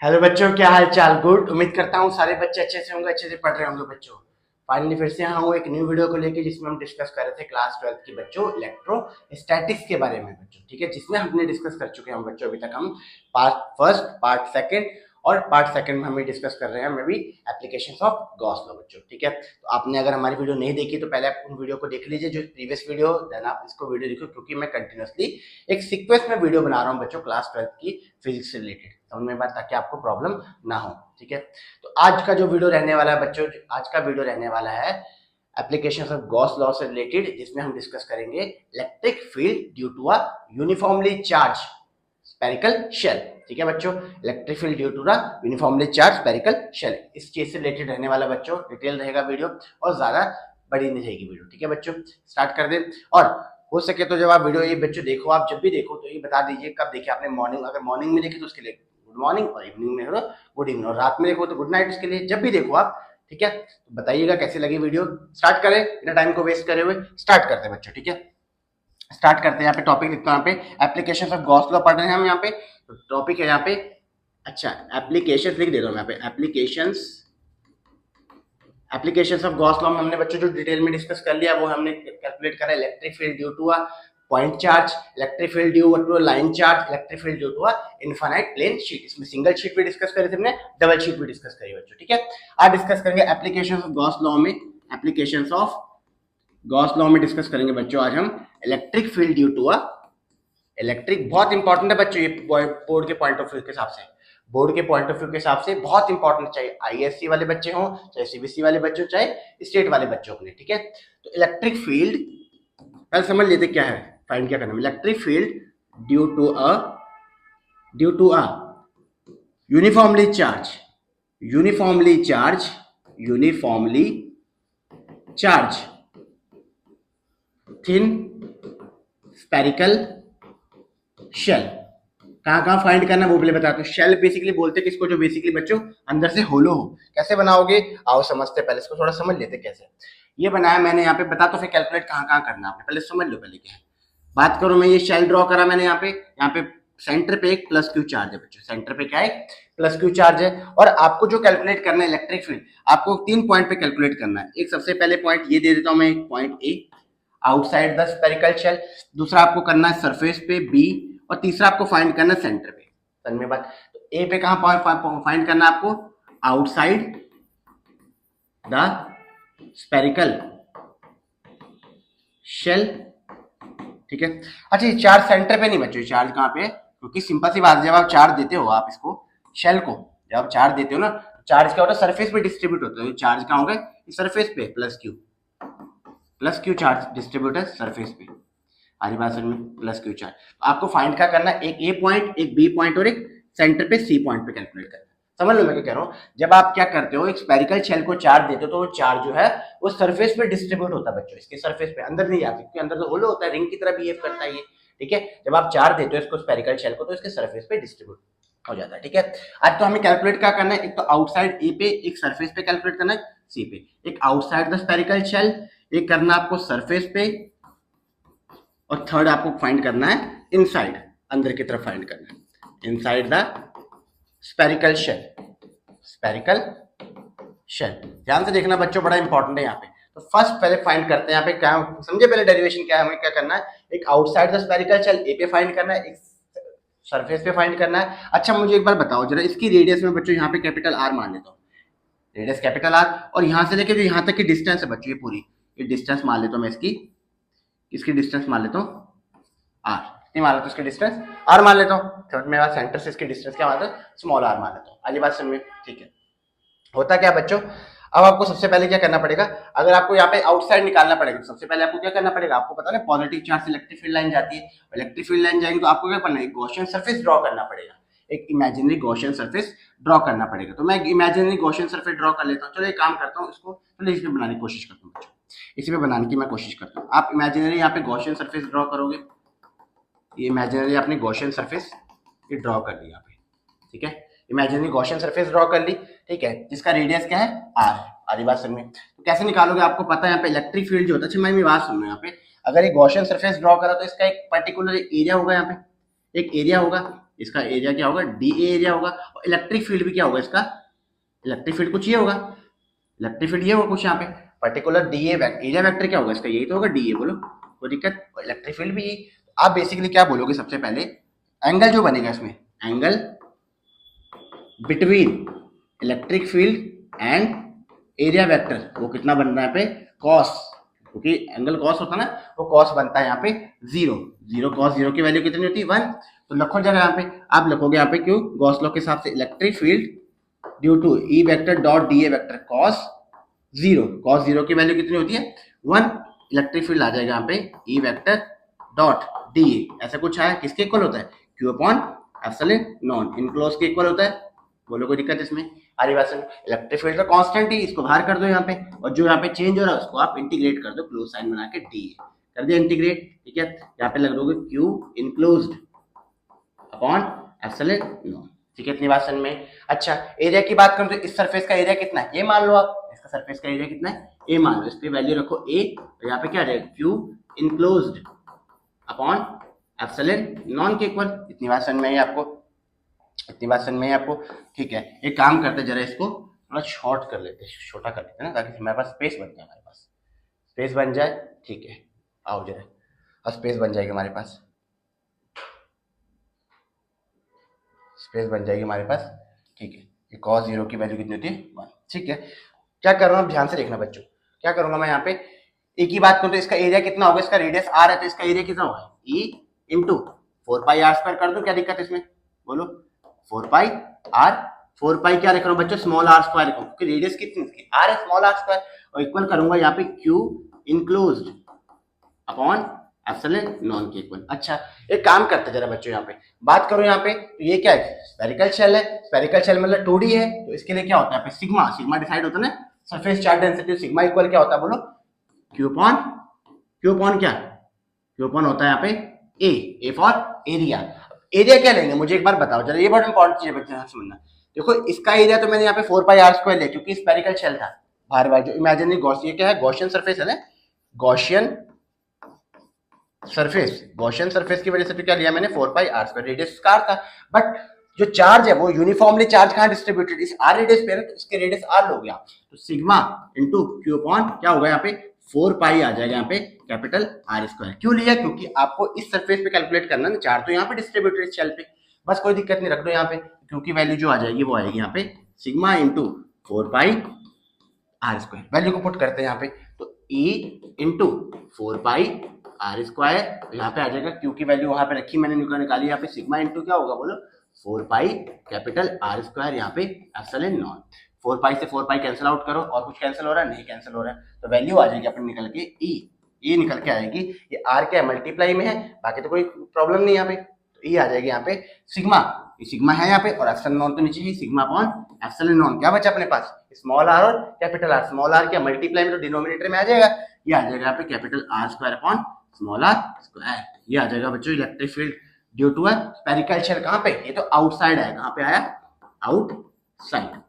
Hello बच्चों, क्या हाल चाल। गुड। उम्मीद करता हूँ सारे बच्चे अच्छे से होंगे, अच्छे से पढ़ रहे होंगे बच्चों। फाइनली फिर से यहाँ हूँ एक न्यू वीडियो को लेके, जिसमें हम डिस्कस कर रहे थे क्लास 12 की बच्चों इलेक्ट्रोस्टैटिक्स के बारे में बच्चों। ठीक है, जिसमें हमने डिस्कस कर चुके हैं हम बच्चों। अभी तक हम पार्ट फर्स्ट, पार्ट सेकंड और पार्ट सेकंड में हम डिस्कस कर रहे हैं may be applications of Gauss law बच्चों। ठीक है, तो आपने अगर हमारी वीडियो नहीं देखी तो पहले आप उन वीडियो को देख लीजिए जो प्रीवियस वीडियो, देन आप इसको वीडियो देखो, क्योंकि मैं कंटिन्यूसली एक सीक्वेंस में वीडियो बना रहा हूँ बच्चों क्लास 12 की फिजिक्स से रिलेटेड, समझ में बात, ताकि आपको प्रॉब्लम ना हो। ठीक है, तो आज का जो वीडियो रहने वाला है बच्चों, आज का वीडियो रहने वाला है एप्लीकेशंस ऑफ गॉस लॉ से रिलेटेड, जिसमें हम डिस्कस करेंगे electric field due to a uniformly charge spherical shell. ठीक है बच्चों, electric field due to the uniformly charge spherical shell, इस चीज से रिलेटेड रहने वाला बच्चों। डिटेल रहेगा वीडियो और ज्यादा बड़ी नहीं रहेगी वीडियो। ठीक है बच्चों, स्टार्ट कर दें। और हो सके तो जब आप वीडियो ये बच्चों देखो, आप जब भी देखो तो ये बता दीजिए कब देखिए आपने। मॉर्निंग, अगर मॉर्निंग में देखी तो उसके लिए गुड मॉर्निंग, और इवनिंग में हो गुड इवनिंग, और रात में देखो तो गुड नाइट। उसके लिए जब भी देखो आप, ठीक है, तो बताइएगा कैसी लगी वीडियो। स्टार्ट करें बिना टाइम को वेस्ट करे हुए, स्टार्ट करते हैं बच्चों। ठीक है, स्टार्ट करते हैं। यहाँ पे टॉपिक लिखता हूँ, यहाँ पे एप्लीकेशन ऑफ गॉस लॉ पढ़ रहे हैं हम। यहाँ पे टॉपिक है यहाँ पे, अच्छा एप्लीकेशन लिख देता हूँ यहाँ पे, एप्लीकेशंस ऑफ गॉस लॉ में हमने बच्चों जो डिटेल में डिस्कस कर लिया वो हमने कैलकुलेट करा। Electric field due to a point charge, electric field due to a line charge, electric field due to a infinite plane sheet. इसमें सिंगल शीट भी डिस्कस करी थी हमने, डबल शीट भी डिस्कस करी बच्चों। ठीक है, आज डिस्कस करेंगे एप्लीकेशंस ऑफ गॉस लॉ में, एप्लीकेशंस ऑफ गॉस लॉ में डिस्कस करेंगे बच्चों आज हम electric field due to a electric. बहुत इंपॉर्टेंट है बच्चों ये बोर्ड के पॉइंट ऑफ व्यू के हिसाब से, बोर्ड के पॉइंट ऑफ व्यू के हिसाब से बहुत इंपॉर्टेंट, चाहे आईएससी वाले बच्चे हों, चाहे सीबीएसई वाले बच्चे हो, चाहे स्टेट वाले बच्चों के लिए। ठीक है, तो इलेक्ट्रिक फील्ड पहले समझ लेते क्या है, फाइंड क्या करना है। Electric field due to a uniformly charge, uniformly charge thin spherical shell. कहाँ कहाँ फाइंड करना वो पहले बताता हूँ। शेल बेसिकली बोलते हैं किसको, जो बेसिकली बच्चों अंदर से होलो हो। कैसे बनाओगे आओ समझते, पहले इसको थोड़ा समझ लेते कैसे ये बनाया मैंने यहाँ पे, बता तो फिर कैलकुलेट कहाँ कहाँ करना आपने, पहले समझ लो पहले क्या है। बात करूँ मैं, ये शेल ड्रॉ करा मैंने यहाँ पे सेंटर पे एक प्लस क्यू चार्ज है बच्चों, सेंटर पे क्या है, प्लस क्यू चार्ज है। और आपको जो कैलकुलेट करना है इलेक्ट्रिक फील्ड, आपको 3 पॉइंट पे कैलकुलेट करना है। एक सबसे पहले पॉइंट ये दे देता हूँ मैं, एक point A outside the spherical shell, दूसरा आपको करना है सरफेस पे बी, और तीसरा आपको फाइंड करना है सेंटर पे। समझ में बात, तो ए पे कहाँ फाइंड करना है आपको, आउटसाइड द स्पेरिकल शेल। ठीक है, अच्छा ये चार्ज सेंटर पे नहीं बच्चों, चार्ज कहाँ पे है, क्योंकि सिंपल सी बात है, जब आप चार्ज देते हो आप इसको शेल को, जब आप चार्ज देते हो ना, चार्ज क्या होता है, सरफेस पे डिस्ट्रीब्यूट होता है। चार्ज कहाँ होगा, सरफेस पे, प्लस क्यू चार्ज डिस्ट्रीब्यूट है सरफेस पे। आधी बात समझ में, प्लस क्यू चार्ज। तो आपको फाइंड क्या करना है, एक ए पॉइंट, एक बी पॉइंट और एक सेंटर पे सी पॉइंट पे कैलकुलेट करना है। समझ लो मैं क्या कह रहा हूँ। जब आप क्या करते हो, एक स्पेरिकल शेल को चार्ज देते हो तो वो चार्ज जो है वो सरफेस पे डिस्ट्रीब्यूट होता है बच्चों, इसके सरफेस पे, अंदर नहीं जाती, क्योंकि अंदर तो होलो होता है, रिंग की तरह बिहेव करता है ये। ठीक है, जब आप चार्ज देते हो इसको स्पेरिकल शेल को तो इसके सरफेस पे डिस्ट्रीब्यूट हो जाता है। ठीक है, आज तो हमें कैलकुलेट क्या करना है, एक तो आउटसाइड ए पे, एक सरफेस पे कैलकुलेट करना है सी पे, एक आउटसाइड द स्पेरिकल शेल, एक करना आपको सरफेस पे, और थर्ड आपको फाइंड करना है इनसाइड, अंदर की तरफ फाइंड करना है, inside the spherical shell, spherical shell. ध्यान से देखना बच्चों, बड़ा इंपॉर्टेंट है यहाँ पे। तो फर्स्ट पहले फाइंड करते हैं यहाँ पे क्या, समझे पहले डेरिवेशन क्या है, हमें क्या करना है, एक आउटसाइड द स्पेरिकल शेल ए पे फाइंड करना है, एक सरफेस पे फाइंड करना है। अच्छा मुझे एक बार बताओ जरा, इसकी रेडियस में बच्चों यहाँ पे कैपिटल आर मान लेता हूँ, रेडियस कैपिटल आर, और यहाँ से लेके जो यहाँ तक की डिस्टेंस है बच्चों, ये पूरी ये डिस्टेंस मान लेता हूँ मैं, इसकी डिस्टेंस मान लेता हूँ आर, कितनी मान लेता हूँ इसकी डिस्टेंस, आर मान लेता हूँ। थर्ड मेरे पास सेंटर से इसकी डिस्टेंस क्या मान लेता हूँ, स्मॉल आर मान लेता हूँ। अगली बात समझ में, ठीक है। होता क्या बच्चों, अब आपको सबसे पहले क्या करना पड़ेगा, अगर आपको यहाँ पे आउटसाइड निकालना पड़ेगा, सबसे पहले आपको क्या करना पड़ेगा, आपको पता है पॉजिटिव चार्ज से इलेक्ट्रिक फील्ड लाइन जाती है, इलेक्ट्रिक फील्ड लाइन जाएगी तो आपको क्या करना है, गॉसियन सरफेस ड्रॉ करना पड़ेगा, एक इमेजिनरी गॉसियन सरफेस ड्रॉ करना पड़ेगा। तो मैं इमेजिनरी गॉसियन सरफेस ड्रॉ कर लेता हूँ। चलो एक काम करता हूँ, इसको चलो इसी पे बनाने की कोशिश करता हूँ बच्चों, इसी पे बनाने की मैं कोशिश करता हूँ। आप इमेजिनरी यहाँ पे गॉसियन सरफेस ड्रॉ करोगे, ये इमेजिनरी आपने गॉसियन सरफेस ये ड्रॉ कर ली यहाँ पे। ठीक है, इमेजिनरी गॉसियन सरफेस ड्रॉ कर ली, ठीक है, जिसका रेडियस क्या है, आर है। आधी बात समझ में, तो कैसे निकालोगे, आपको पता है यहाँ पे इलेक्ट्रिक फील्ड जो होता है, अच्छा मैं मेरी बात सुनो, यहाँ पे अगर ये गॉसियन सरफेस ड्रॉ करा तो इसका एक पर्टिकुलर एरिया होगा, यहाँ पे एक एरिया होगा, इसका एरिया क्या होगा, डी ए एरिया होगा। और इलेक्ट्रिक फील्ड भी क्या होगा इसका, इलेक्ट्रिक फील्ड कुछ ये होगा, इलेक्ट्रिक फील्ड ये होगा कुछ यहाँ पे particular D A area vector क्या होगा इसका, यही तो होगा डी ए, बोलो कोई दिक्कत। इलेक्ट्रिक फील्ड भी यही। आप बेसिकली क्या बोलोगे सबसे पहले, एंगल जो बनेगा इसमें, angle between electric field and area vector, वो कितना बन रहा है यहाँ पे, कॉस, क्योंकि एंगल कॉस होता है ना, वो कॉस बनता है यहाँ पे 0, 0 कॉस 0 की वैल्यू कितनी होती है 1। तो लिखो जगह यहाँ पे, आप लिखोगे यहाँ पे क्यों, गॉस लॉ के हिसाब से electric field due to E vector dot D A vector cos 0, cos 0 की वैल्यू कितनी होती है 1। इलेक्ट्रिक फील्ड आ जाएगा यहाँ पे ई वेक्टर डॉट डी ए, ऐसा कुछ है, किसके इक्वल होता है, Q upon epsilon non, enclose के इक्वल होता है। बोलो कोई दिक्कत इसमें, आरिवासन इलेक्ट्रिक फील्ड का कांस्टेंट ही, इसको बाहर कर दो यहाँ पे, और जो यहाँ पे चेंज हो रहा है उसको आप इंटीग्रेट कर दो, क्लोज साइन बना के डी कर दिया इंटीग्रेट, ठीक है। यहाँ पे लग दोगे Q enclosed upon epsilon non, ठीक है, इतनी बात समझ में। अच्छा एरिया की बात करूं तो इस सरफेस का एरिया कितना है, ए मान लो आप, इसका सरफेस का एरिया कितना है, ए मान लो, इस पे वैल्यू रखो ए, और यहाँ पे क्या आ जाएगा Q enclosed upon epsilon naught के इक्वल, इतनी बात समझ में आई आपको, इतनी बात समझ में आई आपको, ठीक है। एक काम करते जरा इसको थोड़ा शॉर्ट कर लेते, छोटा कर लेते ना, ताकि हमारे पास स्पेस बन जाए, हमारे पास स्पेस बन जाए, ठीक है। आओ जरा, और स्पेस बन जाएगी हमारे पास, स्पेस बन जाएगी हमारे पास, ठीक है। ये cos 0 की वैल्यू कितनी होती है 1, ठीक है। क्या कर रहा हूँ ध्यान से देखना बच्चों, क्या करूंगा मैं यहाँ पे, एक ही बात करूँ तो इसका एरिया कितना होगा, इसका रेडियस r है तो इसका एरिया कितना होगा e इंटू 4πr² कर दो, क्या दिक्कत है इसमें, बोलो 4πr, 4π क्या लिख रहा हूँ बच्चों, स्मॉल r स्क्वायर लिखो, क्योंकि रेडियस कितनी इसकी r है, स्मॉल r स्क्वायर, और इक्वल करूंगा यहाँ पे q enclosed upon epsilon naught के इक्वल। अच्छा एक काम करते जरा बच्चों, यहाँ पे बात करो, यहाँ पे तो ये क्या है, स्फेरिकल शेल है, स्फेरिकल शेल मतलब 2D है, तो इसके लिए क्या होता है सिग्मा, सिग्मा डिसाइड होता है ना surface charge density, sigma equal क्या होता है बोलो, क्यू अपॉन क्या, क्यू अपॉन होता है यहाँ पे ए फॉर एरिया। एरिया क्या लेंगे मुझे एक बार बताओ जरा, ये बहुत इंपॉर्टेंट चीज है बच्चे समझना। देखो इसका एरिया तो मैंने यहाँ पे 4πr² लिया, क्योंकि स्फेरिकल शेल था, बाहर बाहर जो इमेजिनरी गॉस, ये क्या है गॉसियन सरफेस है ना, गॉसियन सरफेस की वजह से तो क्या लिया मैंने 4πr², रेडियस कार था, बट जो चार्ज है वो यूनिफॉर्मली चार्ज कहाँ डिस्ट्रीब्यूटेड, इस r रेडियस पे है, तो इसके रेडियस r हो गया, तो सिग्मा इनटू q अपॉन क्या होगा यहाँ पे 4π आ जाएगा यहाँ पे कैपिटल r²। क्यों लिया, क्योंकि आपको इस सरफेस पे कैलकुलेट करना ना, चार्ज तो यहाँ पे डिस्ट्रीब्यूटेड शेल पे, बस कोई दिक्कत नहीं, रख दो यहाँ पे, क्योंकि वैल्यू जो आ जाएगी वो आएगी यहाँ पे सिग्मा इंटू 4πr², वैल्यू को पुट करते हैं यहाँ पे, तो e इंटू 4πr², यहाँ पे आ जाएगा क्यू की वैल्यू वहां पे रखी मैंने निकाली, यहाँ पे सिग्मा इंटू क्या होगा बोलो 4π कैपिटल r², यहाँ पे एप्सिलॉन नॉन, 4π से 4π कैंसिल आउट करो, और कुछ कैंसिल हो रहा है नहीं कैंसिल हो रहा है, तो वैल्यू आ जाएगी अपनी निकल के ई निकल के आएगी, ये r के मल्टीप्लाई में है, बाकी तो कोई प्रॉब्लम नहीं यहाँ पे, तो ई आ जाएगी यहाँ पे सिग्मा, ये सिग्मा है यहाँ पे, और एप्सिलॉन नॉन तो नीचे ही, सिग्मा अपॉन एप्सिलॉन नॉन, क्या बचा अपने पास स्मॉल r और कैपिटल r, स्मॉल r के मल्टीप्लाई में तो डिनोमिनेटर में आ जाएगा, ये आ जाएगा यहाँ पे capital r² upon small r², ये आ जाएगा बच्चों electric field due to a spherical shell, कहाँ पे, ये तो आउटसाइड है, कहाँ पे आया आउटसाइड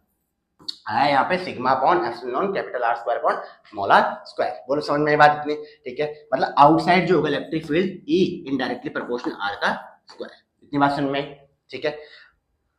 आया, यहाँ पे sigma upon epsilon naught capital r² upon small r², बोलो समझ में आई बात इतनी, ठीक है। मतलब आउटसाइड जो होगा electric field E indirectly proportional r का स्क्वायर, इतनी बात समझ में, ठीक है।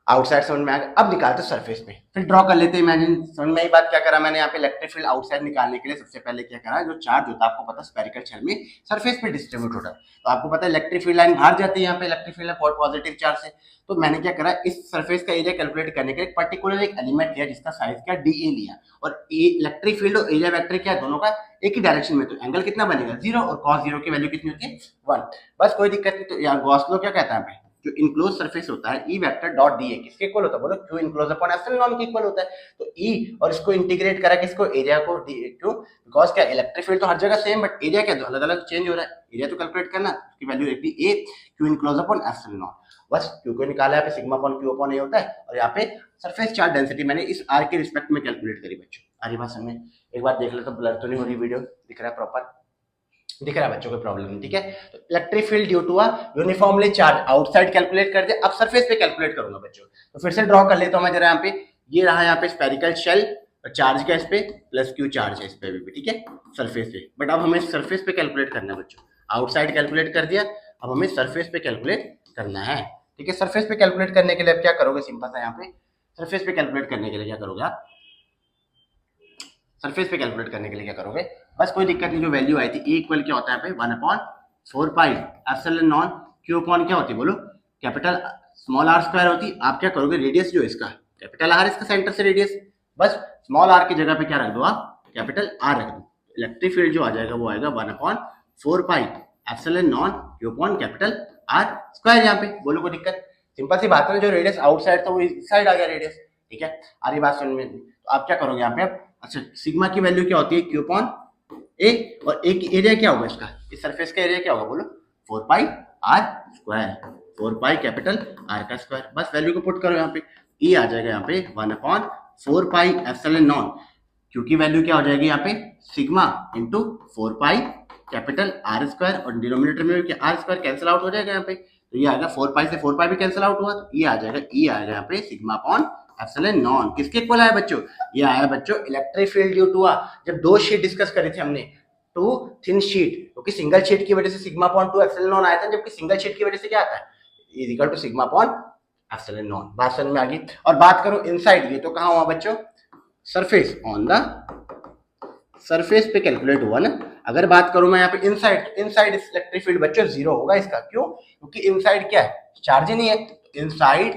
आउटसाइड समझ में आ गया, अब निकालते सरफेस पे, फिर ड्रॉ कर लेते हैं, इमेजिन समझ में आई बात, क्या करा मैंने यहाँ पे इलेक्ट्रिक फील्ड आउटसाइड निकालने के लिए सबसे पहले क्या करा, जो चार्ज होता है आपको पता स्फेरिकल शेल में सरफेस पे डिस्ट्रीब्यूट होता है, तो आपको पता है इलेक्ट्रिक फील्ड लाइन बाहर जाती है, यहाँ पे इलेक्ट्रिक फील्ड पॉजिटिव चार्ज से, तो मैंने क्या करा इस सरफेस का एरिया कैलकुलेट करने के लिए पर्टिकुलर एक एलिमेंट लिया जिसका साइज क्या डी ए लिया, और इलेक्ट्रिक फील्ड और एरिया वेक्टर क्या दोनों का एक ही डायरेक्शन में, तो एंगल कितना बनेगा 0, और cos 0 की वैल्यू कितनी होती है 1, बस कोई दिक्कत नहीं। तो यहाँ गॉस लॉ क्या कहता है जो इनक्लोज सरफेस होता है ई वेक्टर डॉट डी ए किसके इक्वल होता है बोलो, Q enclose upon epsilon naught के इक्वल होता है, तो ई और इसको इंटीग्रेट करा किसको, एरिया को, क्यों बिकॉज क्या इलेक्ट्रिक फील्ड तो हर जगह सेम, बट एरिया क्या अलग अलग चेंज हो रहा है, एरिया तो कैलकुलेट करना, उसकी वैल्यू रहती है A, Q enclose upon epsilon naught, बस क्यू को निकाला है, sigma upon Q upon A होता है, और यहाँ पे सरफेस चार्ज डेंसिटी मैंने इस आर के रिस्पेक्ट में कैलकुलेट करी बच्चों, आरी बात समझ में, एक बार देख ले तो ब्लर तो नहीं हो रही वीडियो, दिख रहा है प्रॉपर, दिख रहा है बच्चों कोई प्रॉब्लम नहीं, ठीक है। तो electric field due to a uniformly charge outside calculate कर दिया, अब सरफेस पे कैलकुलेट करूंगा बच्चों, तो फिर से ड्रॉ कर लेता हूं मैं जरा, यहाँ पे ये रहा यहाँ पे स्फेरिकल शेल, चार्ज का इस पे प्लस क्यू चार्ज है इस पे भी, ठीक है सरफेस पे, बट अब हमें सरफेस पे कैलकुलेट करना है बच्चों, आउटसाइड कैलकुलेट कर दिया, अब हमें सरफेस पे कैलकुलेट करना है, ठीक है। सरफेस पे कैलकुलेट करने के लिए आप क्या करोगे, सिंपल सा यहाँ पे सरफेस पे कैलकुलेट करने के लिए क्या करोगे आप, सरफेस पे कैलकुलेट करने के लिए क्या करोगे, बस कोई दिक्कत नहीं, जो वैल्यू आई थी ए इक्वल क्या होता है यहाँ पे 1/4 pi epsilon non Q upon क्या होती है बोलो, कैपिटल स्मॉल आर स्क्वायर होती। आप क्या करोगे, रेडियस जो इसका कैपिटल आर, इसका सेंटर से रेडियस, बस स्मॉल आर की जगह पे क्या रख दो आप, कैपिटल आर रख दो। इलेक्ट्रिक फील्ड जो आ जाएगा वो आएगा 1/4 pi epsilon non Q upon capital R square. यहाँ पे बोलो कोई दिक्कत, सिंपल सी बात है, जो रेडियस आउटसाइड था वो इस साइड आ गया रेडियस, ठीक है। आ रही बात समझ में, तो आप क्या करोगे यहाँ पे आप, अच्छा सिग्मा की वैल्यू क्या होती है, क्यू अपॉन ए, और ए की एरिया क्या होगा इसका, इस सरफेस का एरिया क्या होगा बोलो, 4 pi R square, 4 pi capital R का स्क्वायर। बस वैल्यू को पुट करो यहाँ पे, ई आ जाएगा यहाँ पे 1/4 पाई एप्सिलॉन नॉन, क्योंकि वैल्यू क्या हो जाएगी यहाँ पे sigma into 4 pi capital R square, और डिनोमिनेटर में आर स्क्वायर कैंसिल आउट हो जाएगा यहाँ पे, तो ये आएगा 4 पाई से 4 पाई भी कैंसिल आउट हुआ, तो ये आ जाएगा, ई आएगा यहाँ पे सिग्मा अपॉन एप्सिलॉन नॉन। किसके इक्वल आया बच्चों, ये आया बच्चों इलेक्ट्रिक फील्ड ड्यू टू जब दो शीट डिस्कस करी थी हमने, टू थिन शीट, क्योंकि सिंगल शीट की वजह से सिग्मा अपॉन 2 एप्सिलॉन नॉन आया था, जबकि सिंगल शीट की वजह से क्या आता है, is equal to sigma upon epsilon naught. बात समझ में आ गई। और बात करो इनसाइड, ये तो कहाँ हुआ बच्चों, सरफेस, ऑन द सरफेस पे कैलकुलेट हुआ ना। अगर बात करूं मैं यहाँ पे इनसाइड, इनसाइड इलेक्ट्रिक फील्ड बच्चों जीरो होगा इसका, क्यों, क्योंकि इनसाइड क्या है, चार्ज ही नहीं है। Inside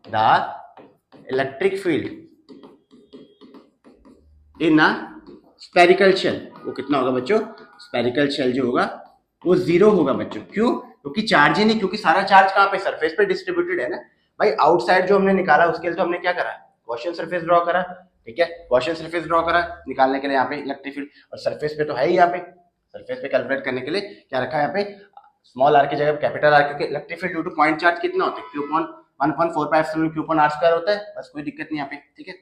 the electric field in a spherical shell, वो कितना होगा बच्चों, स्पेरिकल शेल जो होगा वो जीरो होगा बच्चों, क्यों, क्योंकि चार्ज ही नहीं, क्योंकि सारा चार्ज कहाँ पे, सरफेस पे डिस्ट्रीब्यूटेड है ना भाई। आउटसाइड जो हमने निकाला उसके लिए तो हमने क्या करा, गॉसियन सरफेस ड्रॉ करा, ठीक है, गॉसियन सरफेस ड्रॉ करा निकालने के लिए यहाँ पे इलेक्ट्रिक फील्ड, और सरफेस पे तो है ही, यहाँ पे सरफेस पे कैलकुलेट करने के लिए क्या रखा है यहाँ पे, स्मॉल आर की जगह कैपिटल आर, क्योंकि electric field due to point charge कितना होता है, Q upon 1/4 pi epsilon Q upon R square होता है, बस कोई दिक्कत नहीं यहाँ पे, ठीक है।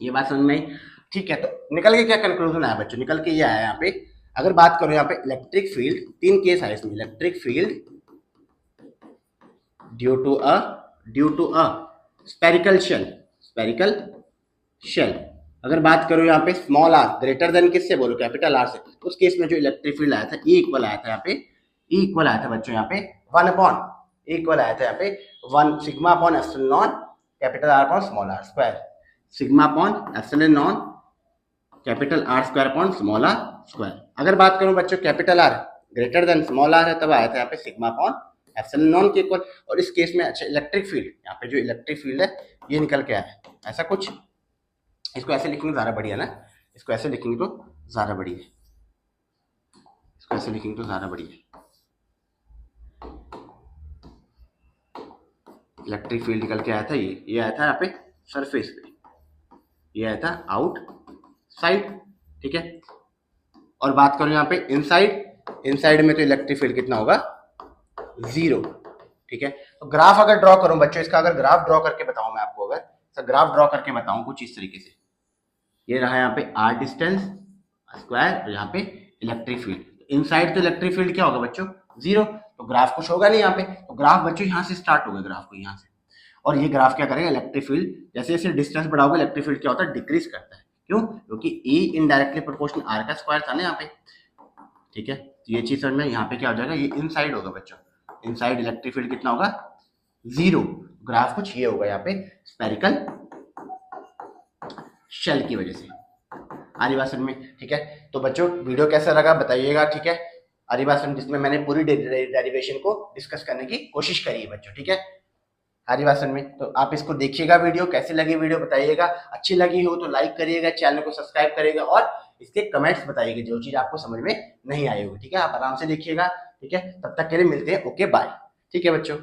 ये बात समझ में आई, ठीक है। तो निकल के क्या कंक्लूजन आया बच्चों, निकल के ये आया यहाँ पे, अगर बात करो यहाँ पे इलेक्ट्रिक फील्ड, तीन केस है इसमें, electric field due to a spherical shell, spherical shell. अगर बात करो यहाँ पे स्मॉल आर ग्रेटर देन किससे बोलो, कैपिटल आर से, तो उस केस में जो इलेक्ट्रिक फील्ड आया था ई इक्वल आया था यहाँ पे, ई इक्वल आया था बच्चों यहाँ पे 1 अपॉन, इक्वल आया था यहाँ पे 1 sigma upon epsilon naught capital R upon small R square, sigma upon epsilon naught capital R square upon small R square. अगर बात करूं बच्चों capital R greater than small R है, तब आया था यहाँ पे सिग्मा अपॉन एप्सिलॉन नॉन के इक्वल। और इस केस में अच्छा इलेक्ट्रिक फील्ड, यहाँ पे जो इलेक्ट्रिक फील्ड है ये निकल के आया है ऐसा कुछ, इसको ऐसे लिखेंगे ज़्यादा बढ़िया ना, इसको ऐसे लिखेंगे तो ज़्यादा बढ़िया है, इसको ऐसे लिखेंगे तो ज़्यादा बढ़िया है। इलेक्ट्रिक फील्ड निकल के आया था, ये आया था यहाँ पे सरफेस पे, ये आया था आउट साइड, ठीक है। और बात करूं यहाँ पे इनसाइड, इनसाइड में तो इलेक्ट्रिक फील्ड कितना होगा, जीरो, ठीक है। तो ग्राफ अगर ड्रॉ करूं बच्चों, इसका अगर ग्राफ ड्रॉ करके बताऊं मैं आपको, अगर इसका ग्राफ ड्रॉ करके बताऊं कुछ इस तरीके से, ये रहा यहाँ पे आर डिस्टेंस स्क्वायर, और यहाँ पे इलेक्ट्रिक फील्ड, इनसाइड तो इलेक्ट्रिक फील्ड क्या होगा बच्चों, जीरो, तो ग्राफ कुछ होगा नहीं यहाँ पे। तो ग्राफ बच्चों यहाँ से स्टार्ट होगा, ग्राफ को यहाँ से, और ये ग्राफ क्या करेगा, इलेक्ट्रिक फील्ड जैसे जैसे डिस्टेंस बढ़ाओगे इलेक्ट्रिक फील्ड क्या होता है, डिक्रीज करता है, क्यों, क्योंकि ई इनडायरेक्टली प्रोपोर्शनल आर का स्क्वायर था ना यहाँ पे, ठीक है। तो ये चीज समझ में, यहाँ पे क्या हो जाएगा, ये इनसाइड होगा बच्चों, इनसाइड इलेक्ट्रिक फील्ड कितना होगा, जीरो। ग्राफ कुछ ये होगा यहाँ पे स्पेरिकल शेल की वजह से। आरी बात समझ में, ठीक है। तो बच्चों वीडियो कैसा लगा बताइएगा, ठीक है। आरी बात समझ, जिसमें मैंने पूरी डेरिवेशन को डिस्कस करने की कोशिश करी है बच्चों, ठीक है। हरी बात में, तो आप इसको देखिएगा, वीडियो कैसी लगी वीडियो बताइएगा, अच्छी लगी हो तो लाइक करिएगा, चैनल को सब्सक्राइब करिएगा, और इसके कमेंट्स बताइएगा जो चीज आपको समझ में नहीं आई होगी, ठीक है। आप आराम से देखिएगा, ठीक है। तब तक के लिए मिलते हैं, ओके बाय, ठीक है बच्चों।